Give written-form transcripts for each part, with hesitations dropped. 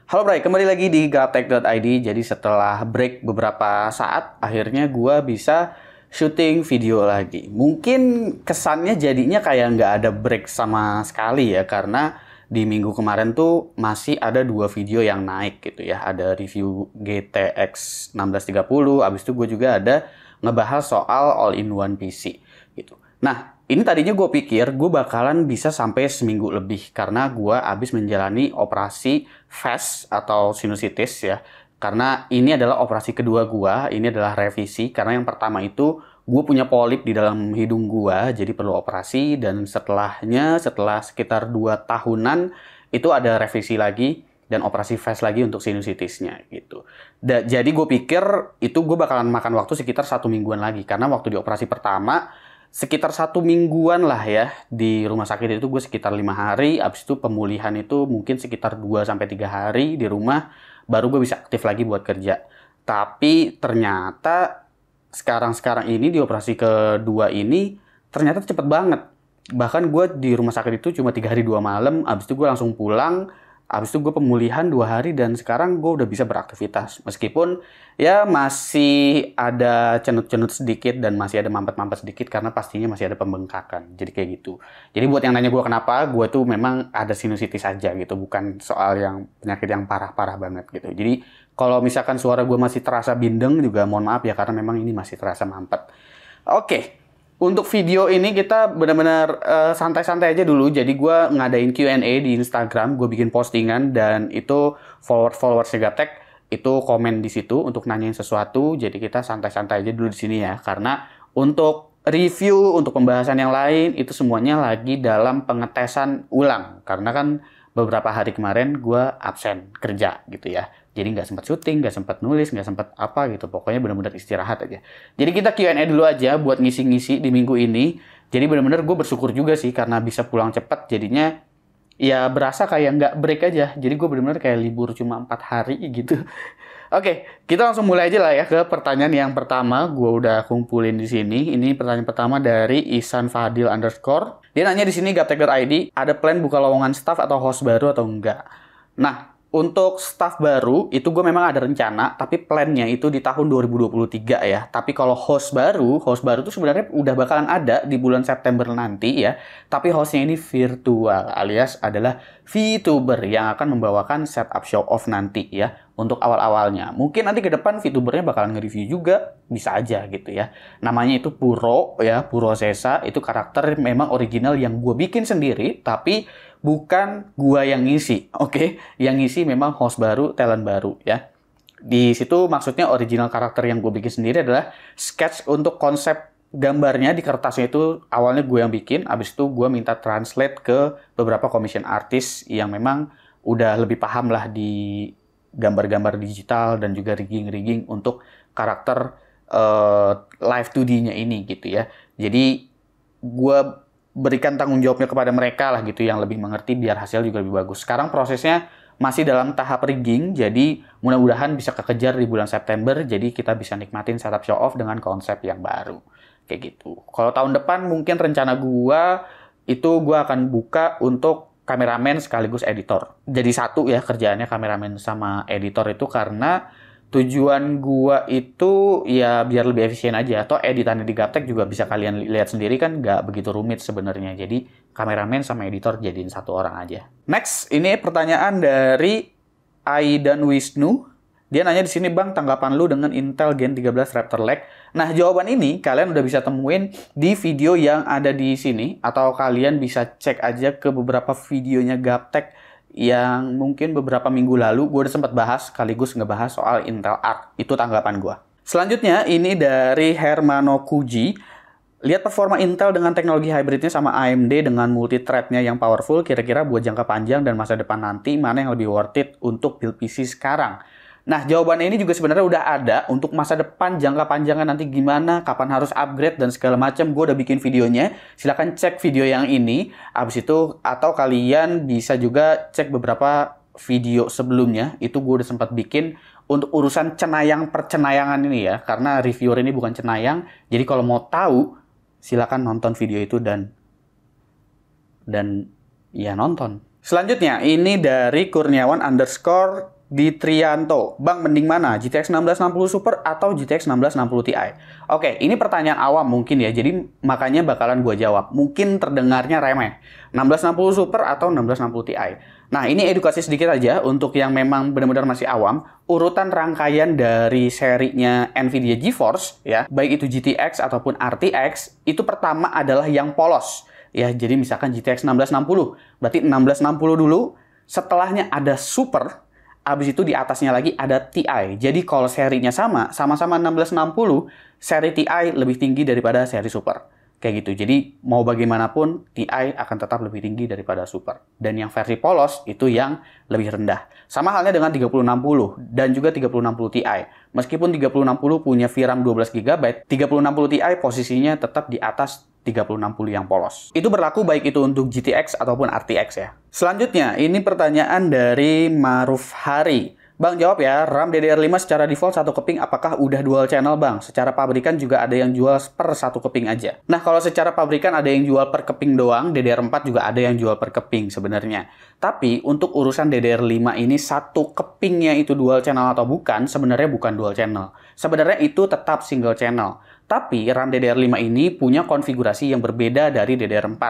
Halo Bray, kembali lagi di gaptek.id. Jadi setelah break beberapa saat, akhirnya gua bisa syuting video lagi. Mungkin kesannya jadinya kayak nggak ada break sama sekali ya, karena di minggu kemarin tuh masih ada 2 video yang naik gitu ya. Ada review GTX 1630, abis itu gue juga ada ngebahas soal all-in-one PC gitu. Nah, ini tadinya gue pikir gue bakalan bisa sampai seminggu lebih karena gue abis menjalani operasi FAST atau sinusitis ya. Karena ini adalah operasi kedua gue, ini adalah revisi. Karena yang pertama itu gue punya polip di dalam hidung gue, jadi perlu operasi. Dan setelah sekitar 2 tahunan, itu ada revisi lagi dan operasi FAST lagi untuk sinusitisnya gitu. Jadi gue pikir itu gue bakalan makan waktu sekitar 1 mingguan lagi. Karena waktu di operasi pertama, sekitar 1 mingguan lah ya di rumah sakit itu gue sekitar 5 hari. Abis itu pemulihan itu mungkin sekitar 2-3 hari di rumah baru gue bisa aktif lagi buat kerja. Tapi ternyata sekarang ini di operasi kedua ini ternyata cepet banget. Bahkan gue di rumah sakit itu cuma 3 hari 2 malam. Abis itu gue langsung pulang. Abis itu gue pemulihan 2 hari dan sekarang gue udah bisa beraktivitas. Meskipun ya masih ada cenut-cenut sedikit dan masih ada mampet-mampet sedikit karena pastinya masih ada pembengkakan. Jadi kayak gitu. Jadi buat yang nanya gue kenapa, gue tuh memang ada sinusitis aja gitu. Bukan soal yang penyakit yang parah-parah banget gitu. Jadi kalau misalkan suara gue masih terasa bindeng juga mohon maaf ya karena memang ini masih terasa mampet. Oke. Untuk video ini kita benar-benar santai-santai aja dulu. Jadi gue ngadain Q&A di Instagram, gue bikin postingan dan itu followers Gaptek itu komen di situ untuk nanyain sesuatu. Jadi kita santai-santai aja dulu di sini ya. Karena untuk review, untuk pembahasan yang lain itu semuanya lagi dalam pengetesan ulang. Karena kan beberapa hari kemarin gue absen kerja gitu ya. Jadi nggak sempat syuting, nggak sempat nulis, nggak sempat apa gitu. Pokoknya benar-benar istirahat aja. Jadi kita Q&A dulu aja buat ngisi-ngisi di minggu ini. Jadi benar-benar gue bersyukur juga sih karena bisa pulang cepat. Jadinya ya berasa kayak nggak break aja. Jadi gue benar-benar kayak libur cuma 4 hari gitu. Oke, kita langsung mulai aja lah ya ke pertanyaan yang pertama. Gue udah kumpulin di sini. Ini pertanyaan pertama dari Ihsan Fadil _ Dia nanya di sini gaptek.id, ada plan buka lowongan staff atau host baru atau enggak? Nah, untuk staff baru, itu gue memang ada rencana, tapi plannya itu di tahun 2023 ya. Tapi kalau host baru itu sebenarnya udah bakalan ada di bulan September nanti ya. Tapi hostnya ini virtual, alias adalah VTuber yang akan membawakan setup show off nanti ya. Untuk awal-awalnya. Mungkin nanti ke depan VTubernya bakalan nge-review juga, bisa aja gitu ya. Namanya itu Puro ya, Puro Sesa. Itu karakter memang original yang gue bikin sendiri, tapi bukan gua yang ngisi, oke? Yang ngisi memang host baru, talent baru ya. Di situ maksudnya original karakter yang gue bikin sendiri adalah sketch untuk konsep gambarnya di kertasnya itu awalnya gue yang bikin, abis itu gue minta translate ke beberapa commission artist yang memang udah lebih paham lah di gambar-gambar digital dan juga rigging-rigging untuk karakter live 2D-nya ini gitu ya. Jadi gue berikan tanggung jawabnya kepada mereka lah gitu yang lebih mengerti biar hasil juga lebih bagus. Sekarang prosesnya masih dalam tahap rigging, jadi mudah-mudahan bisa kekejar di bulan September, jadi kita bisa nikmatin setup show off dengan konsep yang baru. Kayak gitu. Kalau tahun depan mungkin rencana gua itu gua akan buka untuk kameramen sekaligus editor. Jadi satu ya kerjaannya kameramen sama editor itu karena tujuan gua itu ya biar lebih efisien aja. Atau editannya di Gaptek juga bisa kalian lihat sendiri kan nggak begitu rumit sebenarnya. Jadi kameramen sama editor jadiin satu orang aja. Next, ini pertanyaan dari Aidan Wisnu. Dia nanya di sini, Bang, tanggapan lu dengan Intel Gen 13 Raptor Lake. Nah, jawaban ini kalian udah bisa temuin di video yang ada di sini. Atau kalian bisa cek aja ke beberapa videonya Gaptek yang mungkin beberapa minggu lalu gue udah sempat bahas, sekaligus ngebahas soal Intel Arc. Itu tanggapan gue. Selanjutnya, ini dari Hermano Kuji. Lihat performa Intel dengan teknologi hybridnya sama AMD dengan multi-thread-nya yang powerful, kira-kira buat jangka panjang dan masa depan nanti, mana yang lebih worth it untuk build PC sekarang? Nah, jawabannya ini juga sebenarnya udah ada untuk masa depan jangka panjangnya nanti gimana, kapan harus upgrade dan segala macam. Gue udah bikin videonya. Silahkan cek video yang ini. Abis itu atau kalian bisa juga cek beberapa video sebelumnya. Itu gue udah sempat bikin untuk urusan cenayang percenayangan ini ya. Karena reviewer ini bukan cenayang. Jadi kalau mau tahu, silahkan nonton video itu dan ya nonton. Selanjutnya, ini dari Kurniawan _ di Trianto, Bang, mending mana? GTX 1660 Super atau GTX 1660 Ti? Oke, ini pertanyaan awam mungkin ya, jadi makanya bakalan gue jawab. Mungkin terdengarnya remeh. 1660 Super atau 1660 Ti? Nah, ini edukasi sedikit aja untuk yang memang benar-benar masih awam. Urutan rangkaian dari serinya NVIDIA GeForce, ya, baik itu GTX ataupun RTX, itu pertama adalah yang polos. Ya, jadi misalkan GTX 1660, berarti 1660 dulu, setelahnya ada Super, habis itu di atasnya lagi ada TI. Jadi kalau serinya sama-sama 1660, seri TI lebih tinggi daripada seri Super. Kayak gitu. Jadi mau bagaimanapun TI akan tetap lebih tinggi daripada Super. Dan yang versi polos itu yang lebih rendah. Sama halnya dengan 3060 dan juga 3060 Ti. Meskipun 3060 punya VRAM 12GB, 3060 Ti posisinya tetap di atas 3060 yang polos. Itu berlaku baik itu untuk GTX ataupun RTX ya. Selanjutnya, ini pertanyaan dari Maruf Hari. Bang, jawab ya, RAM DDR5 secara default satu keping apakah udah dual channel, Bang? Secara pabrikan juga ada yang jual per satu keping aja. Nah, kalau secara pabrikan ada yang jual per keping doang, DDR4 juga ada yang jual per keping sebenarnya. Tapi, untuk urusan DDR5 ini satu kepingnya itu dual channel atau bukan, sebenarnya bukan dual channel. Sebenarnya itu tetap single channel. Tapi, RAM DDR5 ini punya konfigurasi yang berbeda dari DDR4.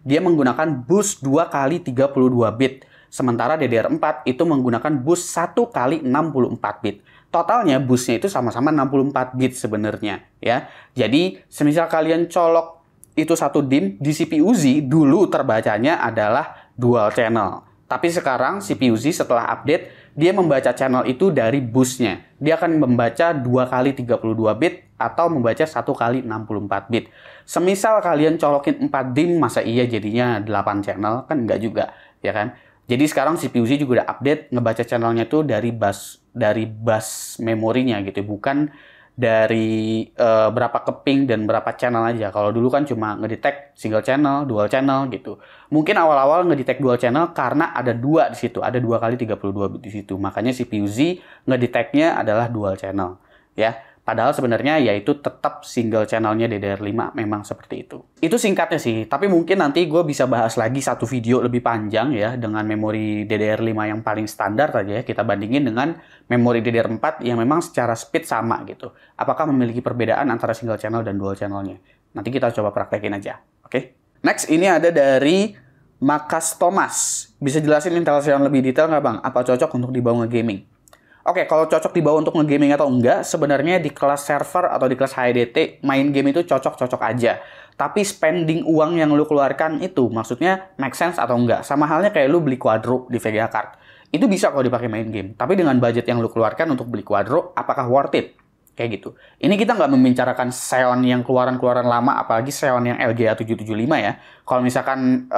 Dia menggunakan bus 2 kali 32 bit. Sementara DDR4 itu menggunakan bus 1 kali 64 bit. Totalnya busnya itu sama-sama 64 bit sebenarnya ya. Jadi semisal kalian colok itu satu DIMM di CPU Z dulu terbacanya adalah dual channel. Tapi sekarang CPU Z setelah update dia membaca channel itu dari busnya. Dia akan membaca 2 kali 32 bit atau membaca 1 kali 64 bit. Semisal kalian colokin 4 DIMM masa iya jadinya 8 channel? Kan enggak juga, ya kan? Jadi sekarang CPU Z juga udah update ngebaca channelnya tuh dari bus memorinya gitu, bukan dari berapa keping dan berapa channel aja. Kalau dulu kan cuma ngedetect single channel, dual channel gitu. Mungkin awal-awal ngedetect dual channel karena ada 2 di situ, ada 2 kali 32 bit di situ. Makanya CPU Z ngedetectnya adalah dual channel, ya. Padahal sebenarnya yaitu tetap single channelnya DDR5 memang seperti itu. Itu singkatnya sih, tapi mungkin nanti gue bisa bahas lagi satu video lebih panjang ya dengan memori DDR5 yang paling standar aja ya. Kita bandingin dengan memori DDR4 yang memang secara speed sama gitu. Apakah memiliki perbedaan antara single channel dan dual channelnya? Nanti kita coba praktekin aja, oke? Next, ini ada dari Makas Thomas. Bisa jelasin Intel Xeon lebih detail nggak, Bang? Apa cocok untuk dibawa nge-gaming? Oke, kalau cocok dibawa untuk nge-gaming atau enggak, sebenarnya di kelas server atau di kelas HDT, main game itu cocok-cocok aja. Tapi spending uang yang lu keluarkan itu, maksudnya make sense atau enggak. Sama halnya kayak lu beli Quadro di VGA Card. Itu bisa kalau dipakai main game. Tapi dengan budget yang lu keluarkan untuk beli Quadro, apakah worth it? Kayak gitu. Ini kita nggak membicarakan Xeon yang keluaran-keluaran lama, apalagi Xeon yang LGA 775 ya. Kalau misalkan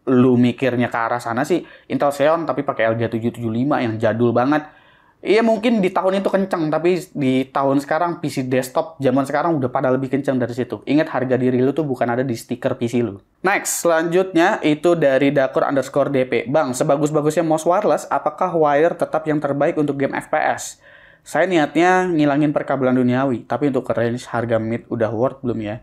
lu mikirnya ke arah sana sih, Intel Xeon tapi pakai LGA 775 yang jadul banget. Iya mungkin di tahun itu kenceng, tapi di tahun sekarang PC desktop zaman sekarang udah pada lebih kenceng dari situ. Ingat harga diri lu tuh bukan ada di stiker PC lu. Next, selanjutnya itu dari Dakur_DP. Bang, sebagus-bagusnya mouse wireless, apakah wire tetap yang terbaik untuk game FPS? Saya niatnya ngilangin perkabelan duniawi, tapi untuk range harga mid udah worth belum ya?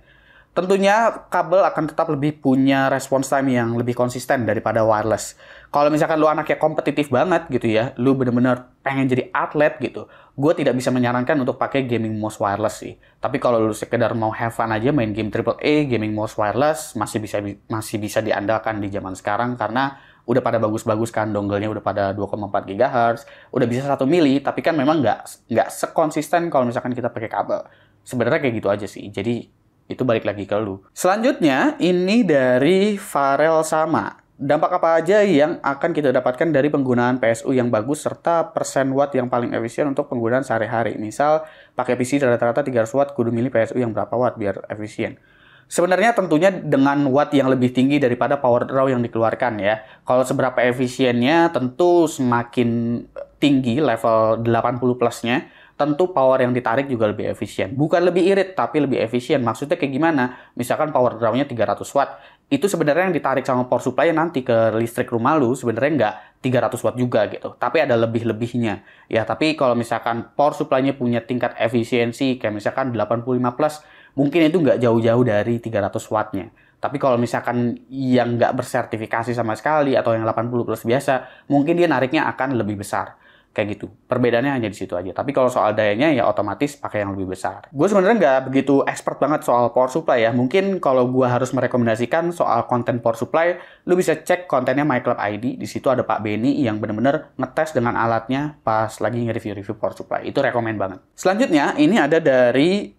Tentunya kabel akan tetap lebih punya response time yang lebih konsisten daripada wireless. Kalau misalkan lu anaknya kompetitif banget gitu ya, lu bener-bener pengen jadi atlet gitu, gue tidak bisa menyarankan untuk pakai gaming mouse wireless sih. Tapi kalau lu sekedar mau have fun aja main game AAA, gaming mouse wireless masih bisa diandalkan di zaman sekarang karena udah pada bagus-bagus kan, dongle-nya udah pada 2,4 GHz, udah bisa 1 mili, tapi kan memang nggak sekonsisten kalau misalkan kita pakai kabel. Sebenarnya kayak gitu aja sih. Jadi itu balik lagi ke lu. Selanjutnya, ini dari Farel Sama. Dampak apa aja yang akan kita dapatkan dari penggunaan PSU yang bagus serta persen watt yang paling efisien untuk penggunaan sehari-hari? Misal, pakai PC rata-rata 300 watt, kudu milih PSU yang berapa watt biar efisien? Sebenarnya tentunya dengan watt yang lebih tinggi daripada power draw yang dikeluarkan ya. Kalau seberapa efisiennya, tentu semakin tinggi level 80 plusnya, tentu power yang ditarik juga lebih efisien. Bukan lebih irit, tapi lebih efisien. Maksudnya kayak gimana? Misalkan power draw-nya 300 watt. Itu sebenarnya yang ditarik sama power supply nanti ke listrik rumah lu sebenarnya nggak 300 watt juga gitu. Tapi ada lebih-lebihnya. Ya, tapi kalau misalkan power supply-nya punya tingkat efisiensi kayak misalkan 85 plus, mungkin itu nggak jauh-jauh dari 300 watt-nya. Tapi kalau misalkan yang nggak bersertifikasi sama sekali atau yang 80 plus biasa, mungkin dia nariknya akan lebih besar. Kayak gitu. Perbedaannya hanya di situ aja. Tapi kalau soal dayanya ya otomatis pakai yang lebih besar. Gue sebenarnya nggak begitu expert banget soal power supply ya. Mungkin kalau gue harus merekomendasikan soal konten power supply, lu bisa cek kontennya MyClub ID. Di situ ada Pak Benny yang bener-bener ngetes dengan alatnya pas lagi nge-review power supply. Itu rekomen banget. Selanjutnya, ini ada dari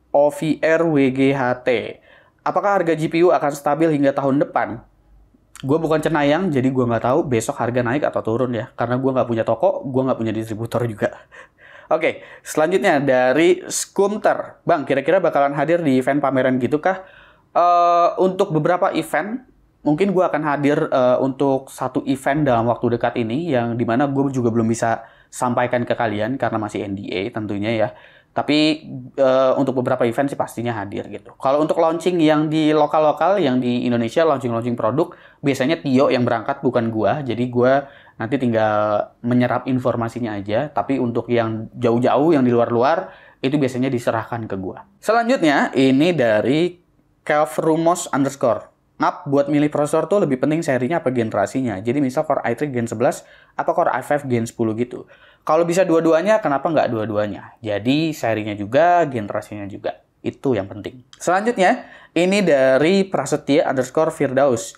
OVR WGHT. Apakah harga GPU akan stabil hingga tahun depan? Gue bukan cenayang, jadi gue nggak tahu besok harga naik atau turun ya. Karena gue nggak punya toko, gue nggak punya distributor juga. Oke, selanjutnya dari Skumter. Bang, kira-kira bakalan hadir di event pameran gitu kah? Untuk beberapa event, mungkin gue akan hadir untuk satu event dalam waktu dekat ini, yang dimana gue juga belum bisa sampaikan ke kalian karena masih NDA tentunya ya. Tapi untuk beberapa event sih pastinya hadir gitu. Kalau untuk launching yang di lokal-lokal, yang di Indonesia, launching produk, biasanya Tio yang berangkat bukan gua. Jadi gua nanti tinggal menyerap informasinya aja. Tapi untuk yang jauh-jauh, yang di luar-luar, itu biasanya diserahkan ke gua. Selanjutnya, ini dari Kelvrumos _ Ngap, buat milih prosesor tuh lebih penting serinya apa generasinya? Jadi misal Core i3 Gen 11 apa Core i5 Gen 10 gitu. Kalau bisa dua-duanya, kenapa nggak dua-duanya? Jadi serinya juga, generasinya juga. Itu yang penting. Selanjutnya, ini dari Prasetya _ Firdaus.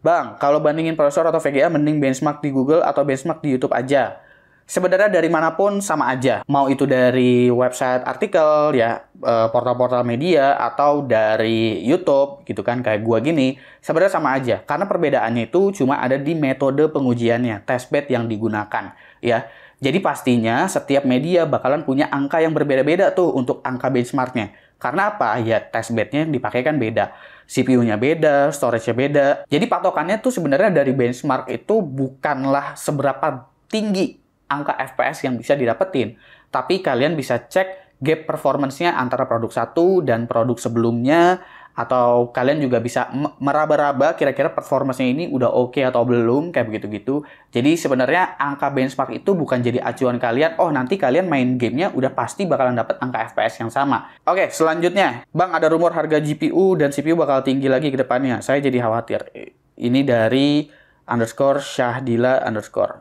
Bang, kalau bandingin prosesor atau VGA, mending benchmark di Google atau benchmark di YouTube aja? Sebenarnya dari manapun sama aja. Mau itu dari website artikel, ya, portal-portal media, atau dari YouTube, gitu kan, kayak gua gini. Sebenarnya sama aja. Karena perbedaannya itu cuma ada di metode pengujiannya, testbed yang digunakan, ya. Jadi pastinya setiap media bakalan punya angka yang berbeda-beda tuh untuk angka benchmarknya. Karena apa? Ya testbednya yang dipakai kan beda. CPU-nya beda, storage-nya beda. Jadi patokannya tuh sebenarnya dari benchmark itu bukanlah seberapa tinggi angka FPS yang bisa didapetin. Tapi kalian bisa cek gap performance-nya antara produk satu dan produk sebelumnya, atau kalian juga bisa meraba-raba kira-kira performance-nya ini udah oke atau belum, kayak begitu-gitu. Jadi sebenarnya angka benchmark itu bukan jadi acuan kalian, oh nanti kalian main gamenya udah pasti bakalan dapet angka FPS yang sama. Oke, selanjutnya. Bang, ada rumor harga GPU dan CPU bakal tinggi lagi ke depannya. Saya jadi khawatir. Ini dari _Syahdila_.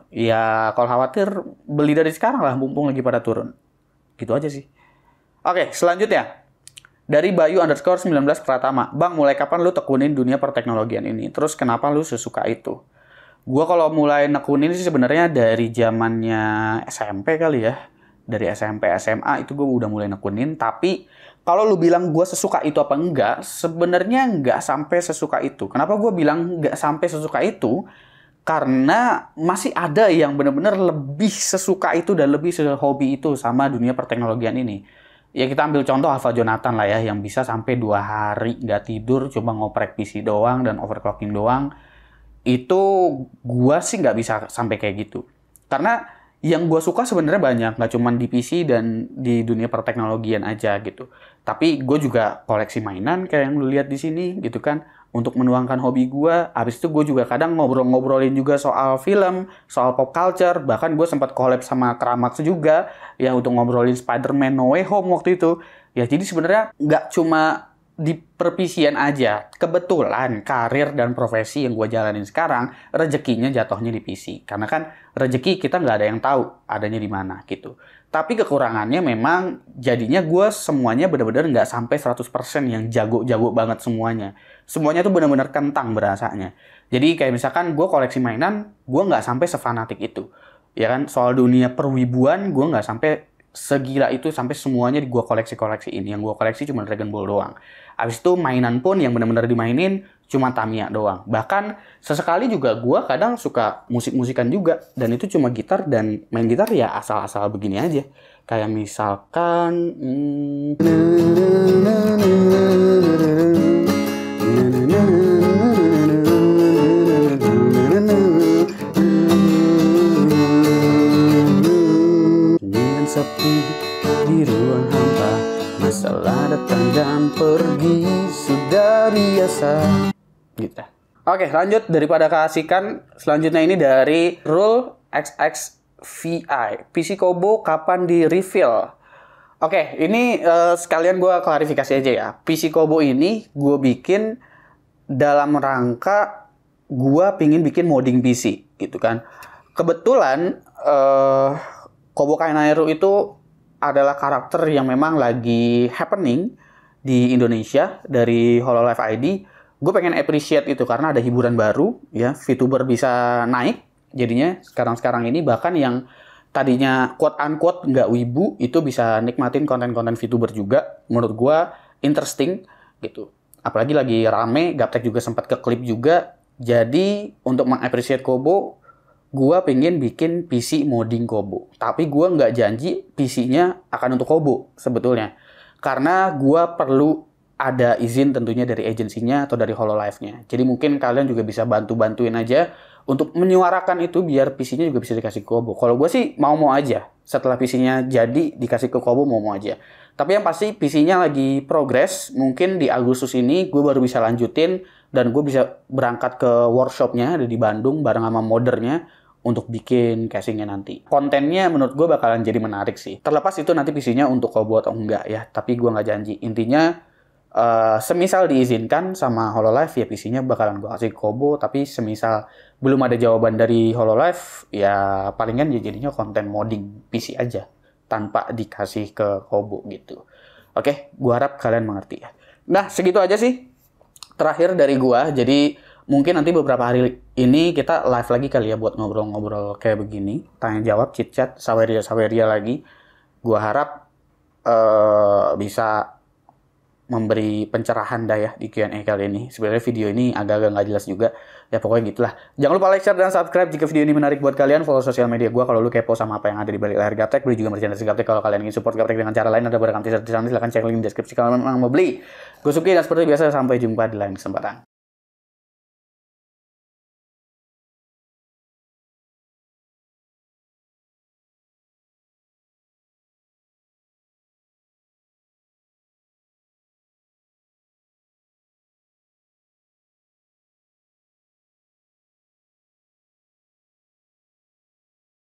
Ya, kalau khawatir beli dari sekarang lah, mumpung lagi pada turun. Gitu aja sih. Oke, selanjutnya. Dari Bayu _19 Pratama. Bang, mulai kapan lu tekunin dunia perteknologian ini? Terus kenapa lu sesuka itu? Gua kalau mulai nekunin sih sebenarnya dari zamannya SMP kali ya. Dari SMP, SMA itu gue udah mulai nekunin. Tapi kalau lu bilang gue sesuka itu apa enggak, sebenarnya enggak sampai sesuka itu. Kenapa gue bilang enggak sampai sesuka itu? Karena masih ada yang benar-benar lebih sesuka itu dan lebih sehobi itu sama dunia perteknologian ini. Ya kita ambil contoh Alpha Jonathan lah ya, yang bisa sampai 2 hari nggak tidur, cuma ngoprek PC doang dan overclocking doang. Itu gue sih nggak bisa sampai kayak gitu. Karena yang gue suka sebenarnya banyak, nggak cuma di PC dan di dunia perteknologian aja gitu. Tapi gue juga koleksi mainan kayak yang lu lihat di sini gitu kan, untuk menuangkan hobi gue. Habis itu gue juga kadang ngobrol-ngobrolin juga soal film, soal pop culture. Bahkan gue sempat collab sama Kramax juga ya untuk ngobrolin Spider-Man No Way Home waktu itu. Ya jadi sebenarnya nggak cuma di perpisian aja. Kebetulan karir dan profesi yang gue jalanin sekarang, rezekinya jatuhnya di PC. Karena kan rezeki kita nggak ada yang tahu adanya di mana gitu. Tapi kekurangannya memang jadinya gue semuanya benar-benar nggak sampai 100% yang jago-jago banget semuanya. Semuanya tuh benar-benar kentang berasanya. Jadi kayak misalkan gue koleksi mainan, gue nggak sampai sefanatik itu. Ya kan, soal dunia perwibuan gue nggak sampai segila itu sampai semuanya gue koleksi-koleksi ini. Yang gue koleksi cuma Dragon Ball doang. Habis itu mainan pun yang benar-benar dimainin cuma Tamiya doang. Bahkan sesekali juga gue kadang suka musik-musikan juga. Dan itu cuma gitar, dan main gitar ya asal-asal begini aja. Kayak misalkan sepi di ruang hampa, masalah datang dan pergi sudah biasa gitu. Oke, lanjut daripada keasikan. Selanjutnya ini dari Rule XXVI. PC Kobo kapan di reveal? Oke, ini sekalian gue klarifikasi aja ya. PC Kobo ini gue bikin dalam rangka gue pingin bikin modding PC gitu kan. Kebetulan Kobo Kainairu itu adalah karakter yang memang lagi happening di Indonesia dari Hololive ID. Gue pengen appreciate itu karena ada hiburan baru, ya, VTuber bisa naik. Jadinya sekarang ini bahkan yang tadinya quote-unquote nggak wibu, itu bisa nikmatin konten-konten VTuber juga. Menurut gue interesting gitu. Apalagi lagi rame, Gaptek juga sempat ke klip juga. Jadi untuk mengappreciate Kobo, gue pengen bikin PC modding Kobo. Tapi gue nggak janji PC-nya akan untuk Kobo sebetulnya. Karena gue perlu ada izin tentunya dari agensinya atau dari Hololive-nya. Jadi mungkin kalian juga bisa bantu-bantuin aja untuk menyuarakan itu biar PC-nya juga bisa dikasih ke Kobo. Kalau gue sih mau-mau aja. Setelah PC-nya jadi dikasih ke Kobo, mau-mau aja. Tapi yang pasti PC-nya lagi progres. Mungkin di Agustus ini gue baru bisa lanjutin dan gue bisa berangkat ke workshop-nya ada di Bandung bareng sama moddernya untuk bikin casingnya nanti. Kontennya menurut gue bakalan jadi menarik sih. Terlepas itu nanti PC-nya untuk Kobo atau enggak ya. Tapi gue nggak janji. Intinya semisal diizinkan sama Hololive ya PC-nya bakalan gue kasih Kobo, tapi semisal belum ada jawaban dari Hololive ya palingan ya jadinya konten modding PC aja tanpa dikasih ke Kobo gitu. Oke, gue harap kalian mengerti ya. Nah, segitu aja sih terakhir dari gue. Jadi mungkin nanti beberapa hari ini kita live lagi kali ya buat ngobrol-ngobrol kayak begini, tanya jawab, chit chat, saweria lagi. Gue harap bisa memberi pencerahan dah ya di Q&A kali ini. Sebenarnya video ini agak-agak nggak jelas juga. Ya pokoknya gitulah. Jangan lupa like, share, dan subscribe jika video ini menarik buat kalian. Follow sosial media gue kalau lu kepo sama apa yang ada di balik layar Gaptek. Beli juga merchandise Gaptek kalau kalian ingin support Gaptek dengan cara lain. Ada beragam t-shirt di sana, silahkan cek link di deskripsi kalau memang mau beli. Gue Suki dan seperti biasa sampai jumpa di lain kesempatan.